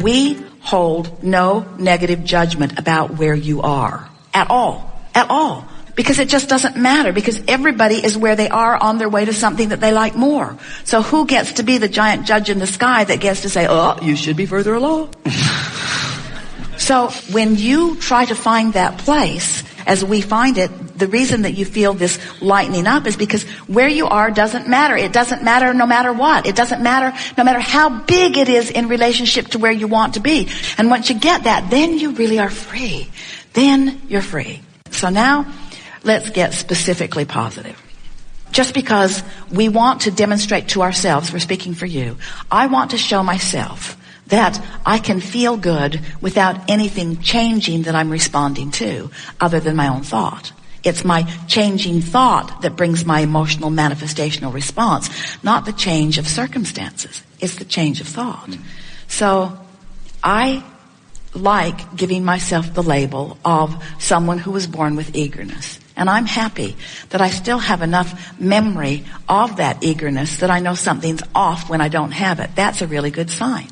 We hold no negative judgment about where you are at all, because it just doesn't matter, because everybody is where they are on their way to something that they like more. So who gets to be the giant judge in the sky that gets to say, oh, you should be further along? So when you try to find that place, as we find it, the reason that you feel this lightening up is because where you are doesn't matter. It doesn't matter no matter what. It doesn't matter no matter how big it is in relationship to where you want to be. And once you get that, then you really are free. Then you're free. So now, let's get specifically positive. Just because we want to demonstrate to ourselves, we're speaking for you, I want to show myself that I can feel good without anything changing that I'm responding to other than my own thought. It's my changing thought that brings my emotional manifestational response, not the change of circumstances. It's the change of thought. So I like giving myself the label of someone who was born with eagerness. And I'm happy that I still have enough memory of that eagerness that I know something's off when I don't have it. That's a really good sign.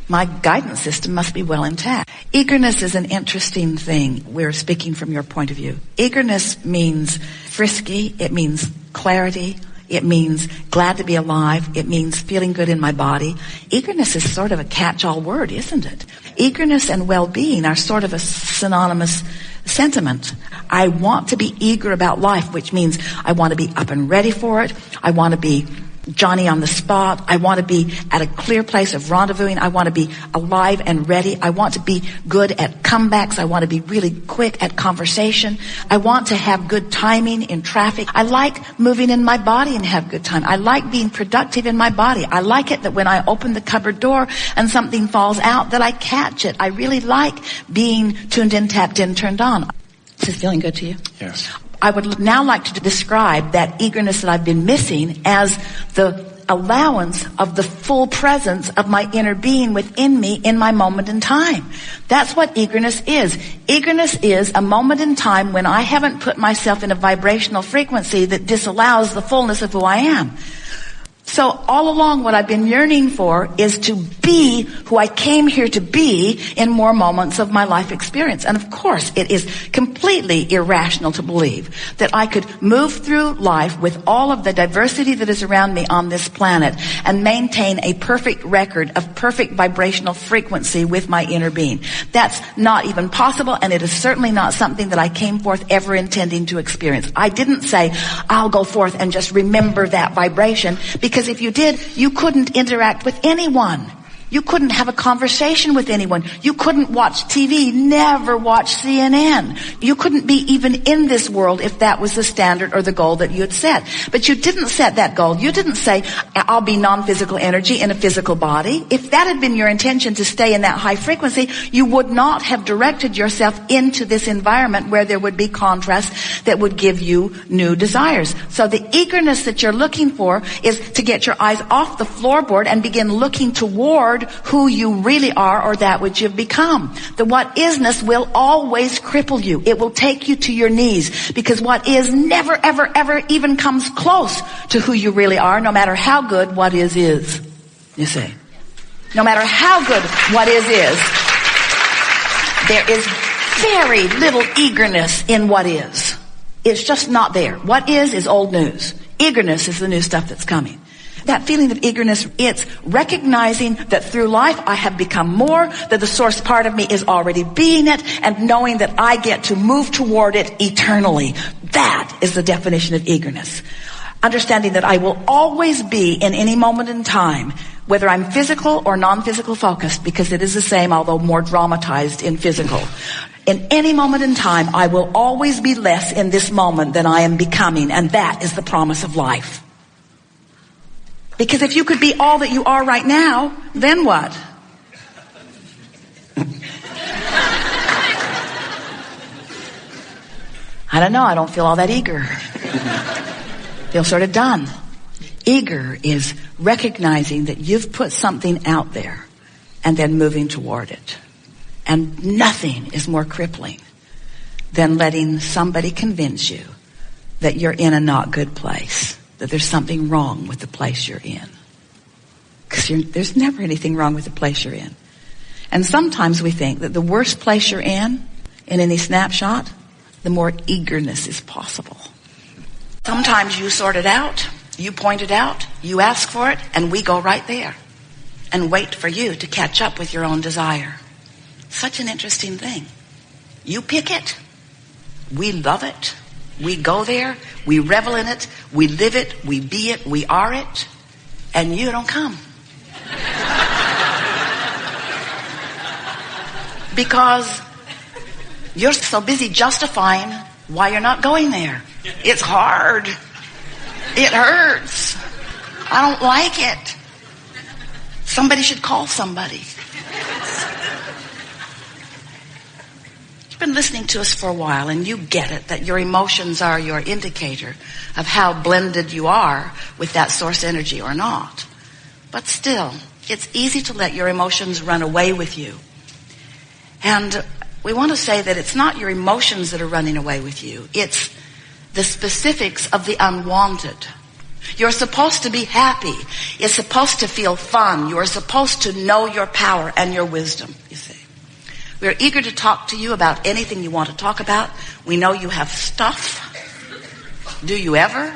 My guidance system must be well intact. Eagerness is an interesting thing. We're speaking from your point of view. Eagerness means frisky. It means clarity. It means glad to be alive. It means feeling good in my body. Eagerness is sort of a catch-all word, isn't it? Eagerness and well-being are sort of a synonymous sentiment. I want to be eager about life, which means I want to be up and ready for it. I want to be Johnny on the spot. I want to be at a clear place of rendezvousing. I want to be alive and ready. I want to be good at comebacks. I want to be really quick at conversation. I want to have good timing in traffic. I like moving in my body and have good time. I like being productive in my body. I like it that when I open the cupboard door and something falls out that I catch it. I really like being tuned in, tapped in, turned on. Is this feeling good to you? Yes. I would now like to describe that eagerness that I've been missing as the allowance of the full presence of my inner being within me in my moment in time. That's what eagerness is. Eagerness is a moment in time when I haven't put myself in a vibrational frequency that disallows the fullness of who I am. So all along what I've been yearning for is to be who I came here to be in more moments of my life experience. And of course, it is completely irrational to believe that I could move through life with all of the diversity that is around me on this planet and maintain a perfect record of perfect vibrational frequency with my inner being. That's not even possible, and it is certainly not something that I came forth ever intending to experience. I didn't say, I'll go forth and just remember that vibration, because if you did, you couldn't interact with anyone. You couldn't have a conversation with anyone. You couldn't watch TV, never watch CNN. You couldn't be even in this world if that was the standard or the goal that you had set. But you didn't set that goal. You didn't say, I'll be non-physical energy in a physical body. If that had been your intention to stay in that high frequency, you would not have directed yourself into this environment where there would be contrast that would give you new desires. So the eagerness that you're looking for is to get your eyes off the floorboard and begin looking toward who you really are, or that which you've become. The what isness will always cripple you. It will take you to your knees, because what is never, ever, ever even comes close to who you really are, no matter how good what is. You see? No matter how good what is, there is very little eagerness in what is. It's just not there. What is old news. Eagerness is the new stuff that's coming. That feeling of eagerness, it's recognizing that through life I have become more, that the source part of me is already being it, and knowing that I get to move toward it eternally. That is the definition of eagerness. Understanding that I will always be in any moment in time, whether I'm physical or non-physical focused, because it is the same, although more dramatized in physical. In any moment in time, I will always be less in this moment than I am becoming, and that is the promise of life. Because if you could be all that you are right now, then what? I don't know. I don't feel all that eager. Feel sort of done. Eager is recognizing that you've put something out there and then moving toward it. And nothing is more crippling than letting somebody convince you that you're in a not good place, that there's something wrong with the place you're in. Because there's never anything wrong with the place you're in. And sometimes we think that the worse place you're in any snapshot, the more eagerness is possible. Sometimes you sort it out, you point it out, you ask for it, and we go right there and wait for you to catch up with your own desire. Such an interesting thing. You pick it, we love it, we go there, we revel in it, we live it, we be it, we are it, and you don't come. Because you're so busy justifying why you're not going there. It's hard. It hurts. I don't like it. Somebody should call somebody. You've been listening to us for a while and you get it, that your emotions are your indicator of how blended you are with that source energy or not. But still, it's easy to let your emotions run away with you. And we want to say that it's not your emotions that are running away with you. It's the specifics of the unwanted. You're supposed to be happy. You're supposed to feel fun. You are supposed to know your power and your wisdom, you see. We're eager to talk to you about anything you want to talk about. We know you have stuff. Do you ever?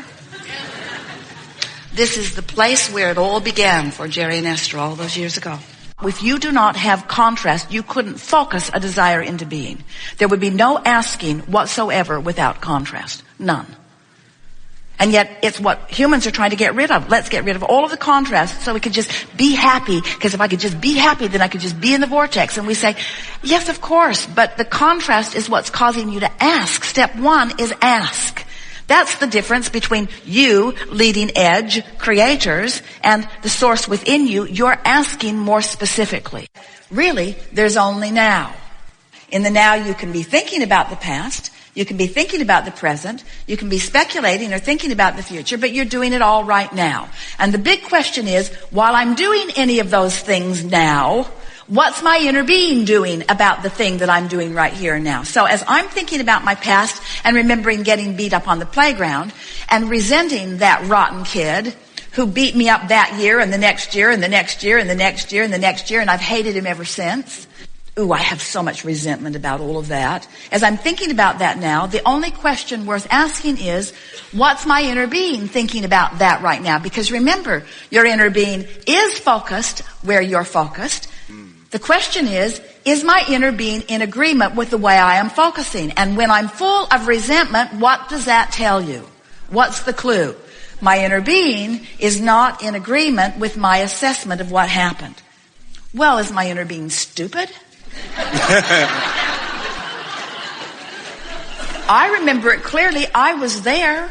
This is the place where it all began for Jerry and Esther all those years ago. If you do not have contrast, you couldn't focus a desire into being. There would be no asking whatsoever without contrast. None. And yet it's what humans are trying to get rid of. Let's get rid of all of the contrast so we could just be happy. Because if I could just be happy, then I could just be in the vortex. And we say, yes, of course, but the contrast is what's causing you to ask. Step one is ask. That's the difference between you, leading edge creators, and the source within you. You're asking more specifically. Really, there's only now. In the now, you can be thinking about the past. You can be thinking about the present. You can be speculating or thinking about the future, but you're doing it all right now. And the big question is, while I'm doing any of those things now, what's my inner being doing about the thing that I'm doing right here and now? So as I'm thinking about my past and remembering getting beat up on the playground and resenting that rotten kid who beat me up that year and the next year and the next year and the next year and the next year, and I've hated him ever since. Ooh, I have so much resentment about all of that. As I'm thinking about that now, the only question worth asking is, what's my inner being thinking about that right now? Because remember, your inner being is focused where you're focused. The question is my inner being in agreement with the way I am focusing? And when I'm full of resentment, what does that tell you? What's the clue? My inner being is not in agreement with my assessment of what happened. Well, is my inner being stupid? I remember it clearly. I was there.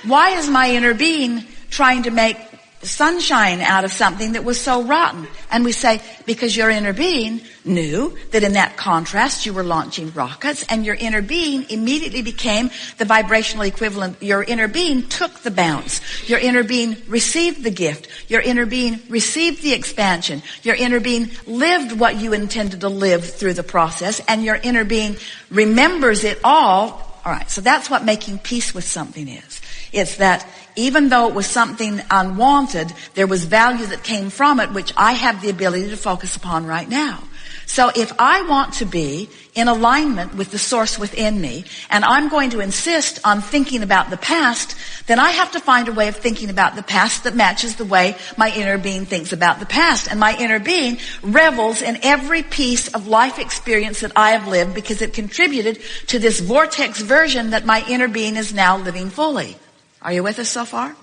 Why is my inner being trying to make sunshine out of something that was so rotten? And we say, because your inner being knew that in that contrast you were launching rockets, and your inner being immediately became the vibrational equivalent. Your inner being took the bounce. Your inner being received the gift. Your inner being received the expansion. Your inner being lived what you intended to live through the process, and your inner being remembers it all. All right, so that's what making peace with something is. It's that even though it was something unwanted, there was value that came from it, which I have the ability to focus upon right now. So if I want to be in alignment with the source within me, and I'm going to insist on thinking about the past, then I have to find a way of thinking about the past that matches the way my inner being thinks about the past. And my inner being revels in every piece of life experience that I have lived, because it contributed to this vortex version that my inner being is now living fully. Are you with us so far?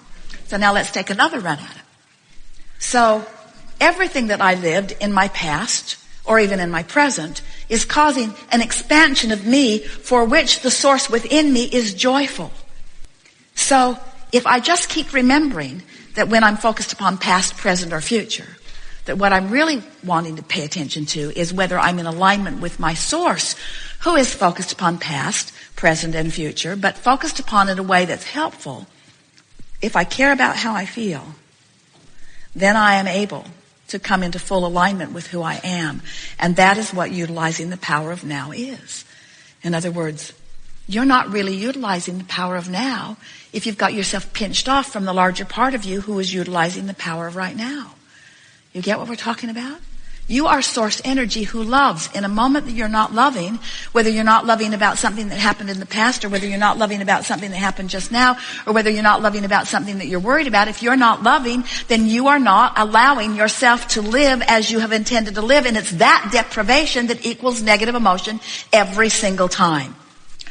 So now let's take another run at it. So everything that I lived in my past, or even in my present, is causing an expansion of me for which the source within me is joyful. So if I just keep remembering that when I'm focused upon past, present, or future, that what I'm really wanting to pay attention to is whether I'm in alignment with my source, who is focused upon past, present, and future, but focused upon it in a way that's helpful. If I care about how I feel, then I am able to come into full alignment with who I am. And that is what utilizing the power of now is. In other words, you're not really utilizing the power of now if you've got yourself pinched off from the larger part of you who is utilizing the power of right now. You get what we're talking about? You are source energy who loves. In a moment that you're not loving, whether you're not loving about something that happened in the past, or whether you're not loving about something that happened just now, or whether you're not loving about something that you're worried about, if you're not loving, then you are not allowing yourself to live as you have intended to live. And it's that deprivation that equals negative emotion every single time.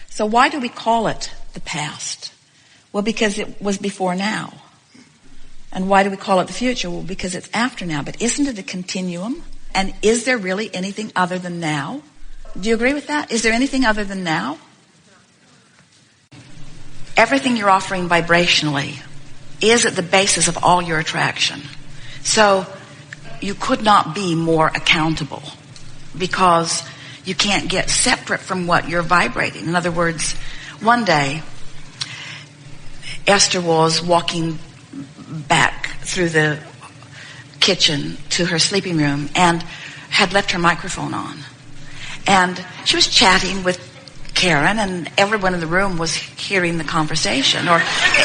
So why do we call it the past? Well, because it was before now. And why do we call it the future? Well, because it's after now. But isn't it a continuum? And is there really anything other than now? Do you agree with that? Is there anything other than now? Everything you're offering vibrationally is at the basis of all your attraction. So you could not be more accountable, because you can't get separate from what you're vibrating. In other words, one day, Esther was walking back through the kitchen to her sleeping room and had left her microphone on. And she was chatting with Karen, and everyone in the room was hearing the conversation, or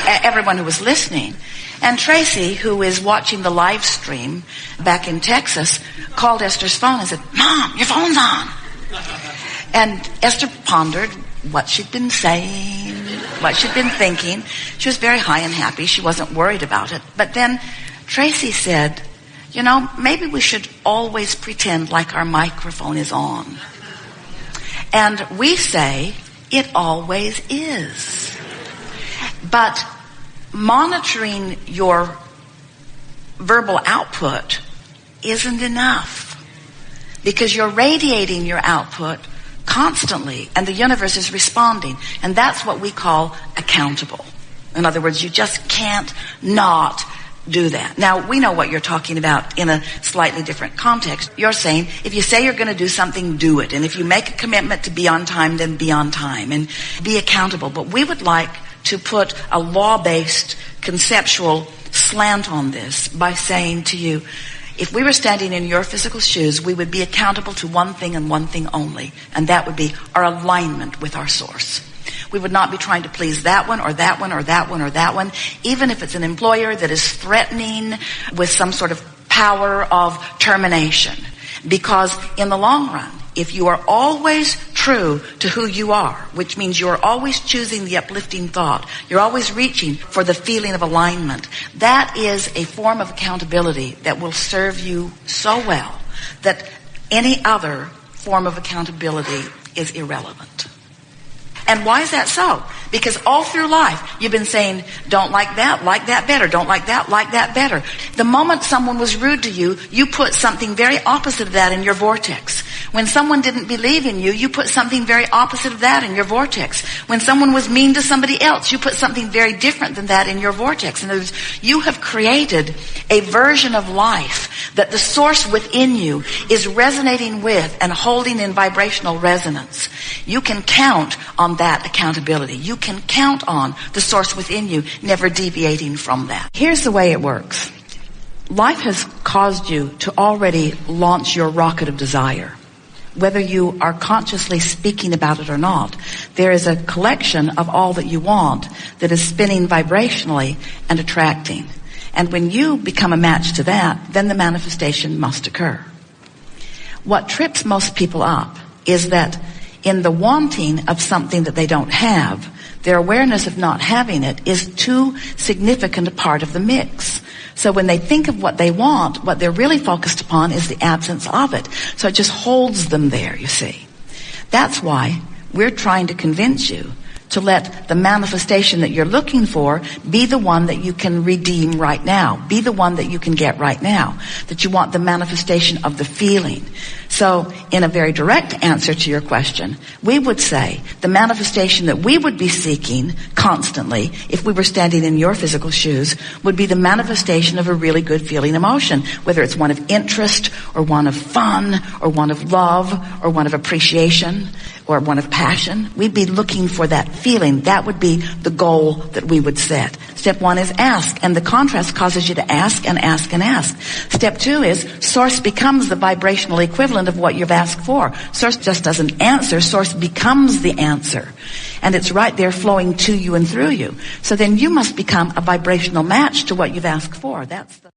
everyone who was listening. And Tracy, who is watching the live stream back in Texas, called Esther's phone and said, "Mom, your phone's on." And Esther pondered what she'd been saying, what she'd been thinking. She was very high and happy. She wasn't worried about it. But then Tracy said, "You know, maybe we should always pretend like our microphone is on." And we say, it always is. But monitoring your verbal output isn't enough, because you're radiating your output constantly, and the universe is responding. And that's what we call accountable. In other words, you just can't not do that. Now, we know what you're talking about in a slightly different context. You're saying, if you say you're going to do something, do it. And if you make a commitment to be on time, then be on time and be accountable. But we would like to put a law-based conceptual slant on this by saying to you, if we were standing in your physical shoes, we would be accountable to one thing and one thing only, and that would be our alignment with our source. We would not be trying to please that one or that one or that one or that one, even if it's an employer that is threatening with some sort of power of termination. Because in the long run, if you are always true to who you are, which means you're always choosing the uplifting thought, you're always reaching for the feeling of alignment, that is a form of accountability that will serve you so well that any other form of accountability is irrelevant. And why is that so? Because all through life, you've been saying, don't like that better, don't like that better. The moment someone was rude to you, you put something very opposite of that in your vortex. When someone didn't believe in you, you put something very opposite of that in your vortex. When someone was mean to somebody else, you put something very different than that in your vortex. In other words, you have created a version of life that the source within you is resonating with and holding in vibrational resonance. You can count on that accountability. You can count on the source within you never deviating from that. Here's the way it works. Life has caused you to already launch your rocket of desire. Whether you are consciously speaking about it or not, there is a collection of all that you want that is spinning vibrationally and attracting. And when you become a match to that, then the manifestation must occur. What trips most people up is that in the wanting of something that they don't have, their awareness of not having it is too significant a part of the mix. So when they think of what they want, what they're really focused upon is the absence of it. So it just holds them there, you see. That's why we're trying to convince you to let the manifestation that you're looking for be the one that you can redeem right now. Be the one that you can get right now. That you want the manifestation of the feeling. So, in a very direct answer to your question, we would say the manifestation that we would be seeking constantly, if we were standing in your physical shoes, would be the manifestation of a really good feeling emotion, whether it's one of interest, or one of fun, or one of love, or one of appreciation, or one of passion. We'd be looking for that feeling. That would be the goal that we would set. Step one is ask, and the contrast causes you to ask and ask and ask. Step two is source becomes the vibrational equivalent of what you've asked for. Source just doesn't answer. Source becomes the answer. And it's right there flowing to you and through you. So then you must become a vibrational match to what you've asked for. That's the